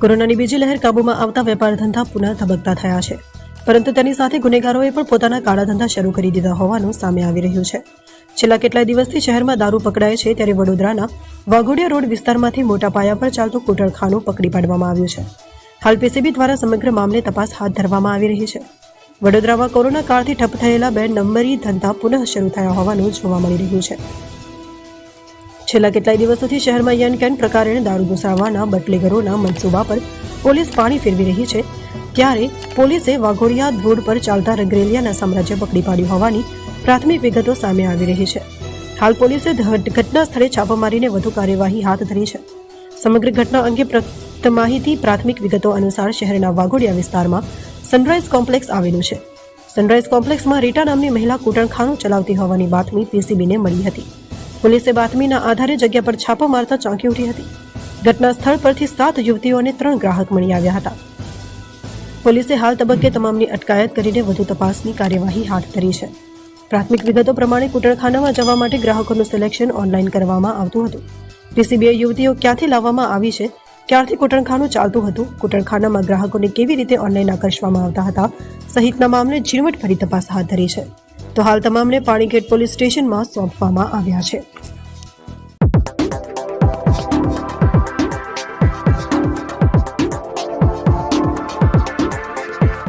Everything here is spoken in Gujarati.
કોરોનાની બીજી લહેર કાબૂમાં આવતા વેપાર ધંધા પુનઃ ધબકતા થયા છે, પરંતુ તેની સાથે ગુનેગારોએ પણ પોતાના કાળા ધંધા શરૂ કરી દીધા હોવાનું સામે આવી રહ્યું છે. છેલ્લા કેટલાય દિવસથી શહેરમાં દારૂ પકડાય છે, ત્યારે વડોદરાના વાઘોડિયા રોડ વિસ્તારમાંથી મોટા પાયા પર ચાલતું કૂટણખાનું પકડી પાડવામાં આવ્યું છે. હાલ પીસીબી દ્વારા સમગ્ર મામલે તપાસ હાથ ધરવામાં આવી રહી છે. વડોદરામાં કોરોના કાળથી ઠપ થયેલા 2 નંબરી ધંધા પુનઃ શરૂ થયા હોવાનું જોવા મળી રહ્યું છે. છેલ્લા કેટલાય દિવસોથી શહેરમાં યન કેન પ્રકારે દારૂ ઘુસાડવાના બટલેગરોના મનસૂબા પર પોલીસ પાણી ફેરવી રહી છે, ત્યારે પોલીસે વાઘોડિયા રોડ પર ચાલતા રંગરેલિયાના સામ્રાજ્ય પકડી પાડ્યું હોવાની પ્રાથમિક વિગતો સામે આવી રહી છે. હાલ પોલીસે ઘટના સ્થળે છાપા મારીને વધુ કાર્યવાહી હાથ ધરી છે. સમગ્ર ઘટના અંગે પ્રાપ્ત માહિતી પ્રાથમિક વિગતો અનુસાર શહેરના વાઘોડિયા વિસ્તારમાં સનરાઈઝ કોમ્પ્લેક્સ આવેલું છે. સનરાઈઝ કોમ્પ્લેક્સમાં રીટા નામની મહિલા કૂટણખાનું ચલાવતી હોવાની બાતમી પીસીબીને મળી હતી. પોલીસે બાતમીના આધારે જગ્યા પર છાપો મારતા ચોંકી ઉઠી હતી. ઘટના સ્થળ પરથી 7 યુવતીઓ અને 3 ગ્રાહક મળી આવ્યા હતા. પોલીસે હાલ તબક્કે તમામની અટકાયત કરીને વધુ તપાસની કાર્યવાહી હાથ ધરી છે. પ્રાથમિક વિગતો પ્રમાણે કૂટણખાનામાં જવા માટે ગ્રાહકોનું સિલેક્શન ઓનલાઈન કરવામાં આવતું હતું. પીસીબીએ યુવતીઓ ક્યાંથી લાવવામાં આવી છે, ક્યારથી કૂટણખાનું ચાલતું હતું, કૂટણખાનામાં ગ્રાહકોને કેવી રીતે ઓનલાઈન આકર્ષવામાં આવતા હતા સહિતના મામલે ઝીણવટભરી તપાસ હાથ ધરી છે. તો હાલ તમામને પાણીગેટ પોલીસ સ્ટેશનમાં સોંપવામાં આવ્યા છે.